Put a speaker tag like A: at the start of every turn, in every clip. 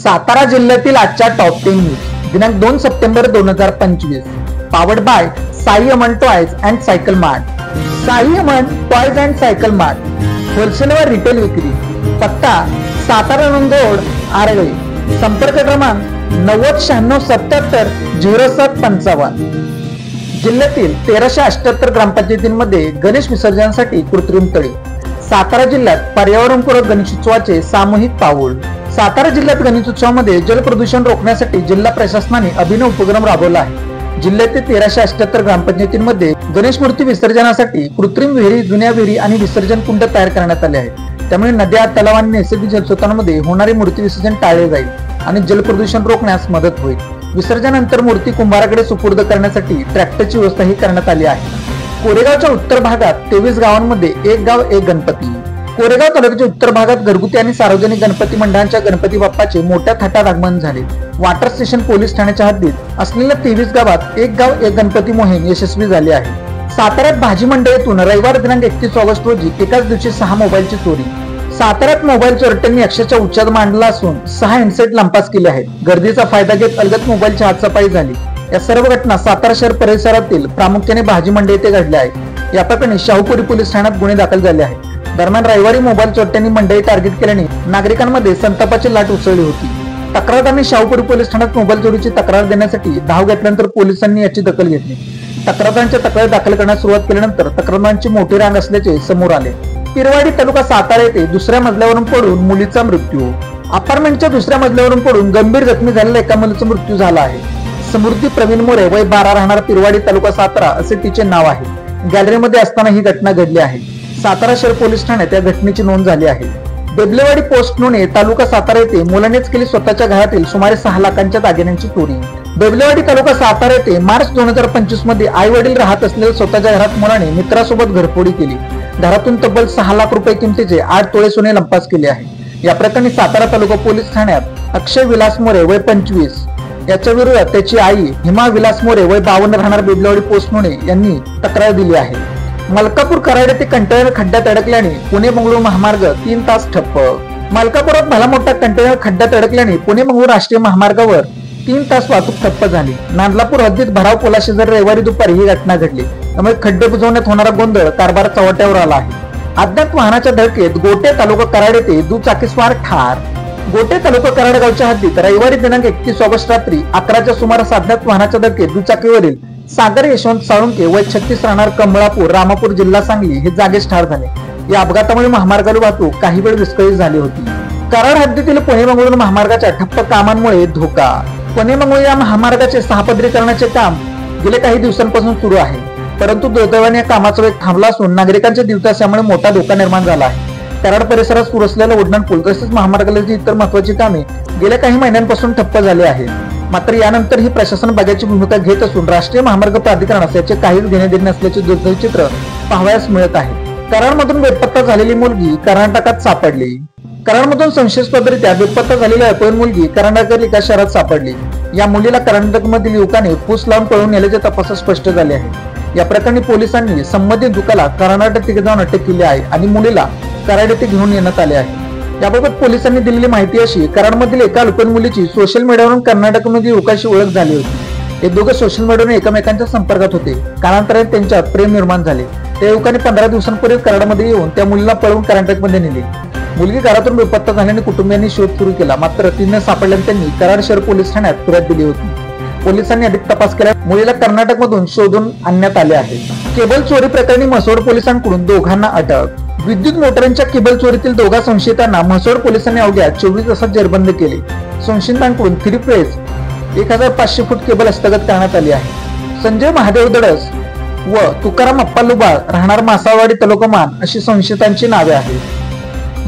A: सातारा जिल्ह्यातील आजच्या top 10 news दिनांक 2 September 2025 powered by Sai Aman toys and cycle mart. Sai Aman toys and cycle mart wholesale व retail विक्री, पत्ता सातारा रोड आरळे, संपर्क क्रमांक 9096770755। जिल्ह्यातील 1378 ग्रामपंचायतींमध्ये गणेश विसर्जनासाठी कृत्रिम तळे। सातारा जिल्ह्यात पर्यावरणपूरक गणेशोत्सवाचे सामूहिक पाऊल। सातारा जिल्ह्यात गणेशोत्सवामध्ये जलप्रदूषण रोखण्यासाठी जिल्हा प्रशासनाने अभिनव उपक्रम राबवला आहे। जिल्ह्यातील 1378 ग्रामपंचायतींमध्ये गणेश मूर्ती विसर्जनासाठी कृत्रिम विहिरी, जुन्या विहिरी आणि विसर्जन कुंड तयार करण्यात आले आहेत। त्यामुळे नद्या, तलाव आणि नैसर्गिक जलस्रोतांमध्ये होणारे मूर्ती विसर्जन टाळले जाईल आणि जलप्रदूषण रोखण्यास मदत होईल। विसर्जनानंतर मूर्ती कुंभाराकडे सुपूर्द करण्यासाठी ट्रॅक्टरची व्यवस्थाही करण्यात आली आहे। कोरेगावच्या उत्तर भागात 23 गावांमध्ये एक गाव एक गणपती। कोरेगाव तालुक्याच्या उत्तर भागात घरगुती आणि सार्वजनिक गणपती मंडळांच्या गणपती बाप्पाचे मोठ्या थाटात आगमन झाले। वॉटर स्टेशन पोलीस ठाण्याच्या हद्दीत असलेल्या 23 गावात एक गाव एक गणपती मोहीम यशस्वी झाली आहे। साताऱ्यात भाजी मंडईतून रविवार दिनांक 31 ऑगस्ट रोजी एकाच दिवशी 6 मोबाईलची चोरी। साताऱ्यात मोबाईल चोरट्यांनी अक्षरशः उच्चाद मांडला असून 6 हँडसेट लंपास केले आहेत। गर्दीचा फायदा घेत अलगत मोबाईलची हातसफाई झाली। या सर्व घटना सातारा शहर परिसरातील प्रामुख्याने भाजी मंडई येथे घडल्या आहेत। या प्रकरणी शाहूपुरी पोलीस ठाण्यात गुन्हे दाखल झाले आहेत। दरम्यान रविवारी मोबाईल चोरट्यांनी मंडई टार्गेट केल्याने नागरिकांमध्ये संतापाची लाट उसळली होती। तक्रारदारांनी शाहूपुरी पोलीस ठाण्यात मोबाईल चोरीची तक्रार देण्यासाठी धाव घेतल्यानंतर पोलिसांनी याची दखल घेतली। तक्रारदारांच्या तक्रारी दाखल करण्यास सुरुवात केल्यानंतर तक्रारदारांची मोठी रांग असल्याचे समोर आले। पिरवाडी तालुका सातारा येथे दुसऱ्या मजल्यावरून पडून मुलीचा मृत्यू। अपार्टमेंटच्या दुसऱ्या मजल्यावरून पडून गंभीर जखमी झालेल्या एका मुलीचा मृत्यू झाला आहे। समृद्धी प्रवीण मोरे वय 12 राहणार पिरवाडी तालुका सातारा असे तिचे नाव आहे। गॅलरीमध्ये असताना ही घटना घडली आहे। सातारा शहर पोलीस ठाण्यात या घटनेची नोंद झाली आहे। बेबलेवाडी पोस्ट नोंदे तालुका सातारा येथे मुलानेच केली स्वतःच्या घरातील सुमारे 6 लाखांच्या दागिन्यांची चोरी। बेबलेवाडी तालुका सातारा येथे मार्च 2025 मध्ये आई वडील राहत असलेल्या स्वतःच्या घरात मुलाने मित्रासोबत घरफोडी केली। घरातून तब्बल 6 लाख रुपये किमतीचे 8 तोळे सोने लंपास केले आहे। या प्रकरणी सातारा तालुका पोलीस ठाण्यात अक्षय विलास मोरे वय 25 याच्या विरोधात त्याची आई हिमा विलास मोरे वय 52 राहणार बेबलेवाडी पोस्ट नोंदे यांनी तक्रार दिली आहे। मलकापूर कराड येथे कंटेनर खड्ड्यात अडकल्याने पुणे बंगळुरू महामार्ग 3 तास ठप्प। मलकापुरात भला मोठा कंटेनर खड्ड्यात अडकल्याने पुणे बंगळुरू राष्ट्रीय महामार्गावर 3 तास वाहतूक ठप्प झाली। नांदलापूर हद्दीत भराव पोलाशेजारी रविवारी दुपारी ही घटना घडली। त्यामुळे खड्डे बुजवण्यात होणारा गोंधळ कारभार चव्हाट्यावर आला आहे। अज्ञात वाहनाच्या धडकेत गोटे तालुका कराड येथे दुचाकीस्वार ठार। गोटे तालुका कराड गावच्या हद्दीत रविवारी दिनांक 31 ऑगस्ट रात्री 11च्या सुमारास अज्ञात वाहनाच्या धडकेत दुचाकीवरील सागर यशवंत साळुंके वय 36 राहणार कमळापूर रामापूर जिल्हा सांगली हे जागेच ठार झाले। या अपघातामुळे महामार्गावर वाहतूक काही वेळ विस्कळीत झाली होती। कराड हद्दीतील पुणे बंगळुरू महामार्गाच्या ठप्प कामांमुळे धोका। पुणे बंगळुरू या महामार्गाचे सहापदरीकरणाचे काम गेले काही दिवसांपासून सुरू आहे, परंतु दुर्दैवाने या कामाचा वेग थांबला असून नागरिकांच्या दिवसामुळे मोठा धोका निर्माण झाला आहे। कराड परिसरात सुरू असलेला उड्डाण पूल तसेच महामार्गावरील इतर महत्वाची कामे गेल्या काही महिन्यांपासून ठप्प झाली आहेत। मात्र यानंतर ही प्रशासन बघ्याची भूमिका घेत असून राष्ट्रीय महामार्ग प्राधिकरणास याचे काहीच घेणे देणे नसल्याचे दुर्दैवी चित्र पाहावयास मिळत आहे। कराडमधून बेपत्ता झालेली मुलगी कर्नाटकात सापडली। कराडमधून संशयास्पदरित्या बेपत्ता झालेली अपहरण मुलगी कर्नाटकातील एका शहरात सापडली। या मुलीला कर्नाटकमधील युवकाने फूस लावून पळून नेल्याचे तपासात स्पष्ट झाले आहे। या प्रकरणी पोलिसांनी संबंधित युवकाला कर्नाटक येथे जाऊन अटक केली आहे आणि मुलीला कराड येथे घेऊन येण्यात आले आहे। याबाबत पोलिसांनी दिलेली माहिती अशी, कराडमधील एका अल्पवयीन मुलीची सोशल मीडियावरून कर्नाटकमधील युवकाशी ओळख झाली होती। हे दोघे सोशल मीडियावरून एकमेकांच्या संपर्कात होते। कालांतराने त्यांच्यात प्रेम निर्माण झाले। त्या युवकाने 15 दिवसांपूर्वी कराडमध्ये येऊन त्या मुलीला पळवून कर्नाटकमध्ये नेले। मुलगी घरातून बेपत्ता झाल्याने कुटुंबियांनी शोध सुरू केला, मात्र ती न सापडल्याने त्यांनी कराड शहर पोलीस ठाण्यात फिर्याद दिली होती। पोलिसांनी अधिक तपास केला, मुलीला कर्नाटकमधून शोधून आणण्यात आले आहे। केबल चोरी प्रकरणी म्हसोड पोलिसांकडून दोघांना अटक। विद्युत मोटरांच्या केबल चोरीतील दोघा संशयितांना म्हसोड पोलिसांनी अवघ्या 24 तासात जेरबंद केले। संशयितांकडून 3 फेज 1500 फूट केबल हस्तगत करण्यात आली आहे। संजय महादेव दडस व तुकाराम अप्पा लुबाळ राहणार मासाळवाडी तालुका मान अशी संशयितांची नावे आहेत।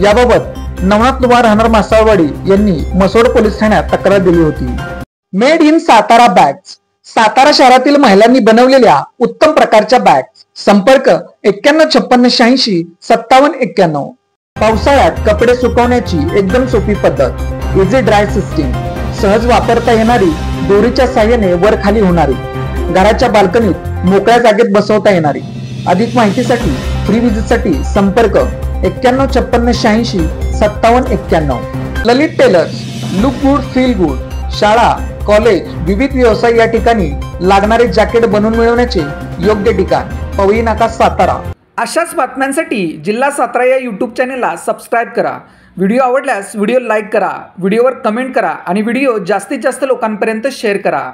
A: याबाबत नवनाथ लुबाळ राहणार मासाळवाडी यांनी म्हसोड पोलीस ठाण्यात तक्रार दिली होती। Made in Satara bags. Satara शहरातील महिलांनी बनवलेल्या उत्तम प्रकारच्या बॅग्स। संपर्क 9156805791। पावसाळ्यात कपडे सुकवण्याची एकदम सोपी पद्धत। Easy dry system. सहज वापरता येणारी, दोरीच्या साहाय्याने वर खाली होणारी, घराच्या बाल्कनीत मोकळ्या जागेत बसवता येणारी। अधिक माहितीसाठी फ्री विजिटसाठी संपर्क 9156805791। Lalit tailors look good feel good, शाळा, कॉलेज, विविध व्यवसाय या ठिकाणी लागणारे जॅकेट बनवून मिळवण्याचे योग्य ठिकाण पवई नाका सातारा. अशाच बातम्यांसाठी जिल्हा सातारा या यूट्यूब चॅनेलला सबस्क्राईब करा. व्हिडिओ आवडल्यास व्हिडिओ लाईक करा, व्हिडिओवर कमेंट करा आणि व्हिडिओ जास्तीत जास्त लोकांपर्यंत शेअर करा.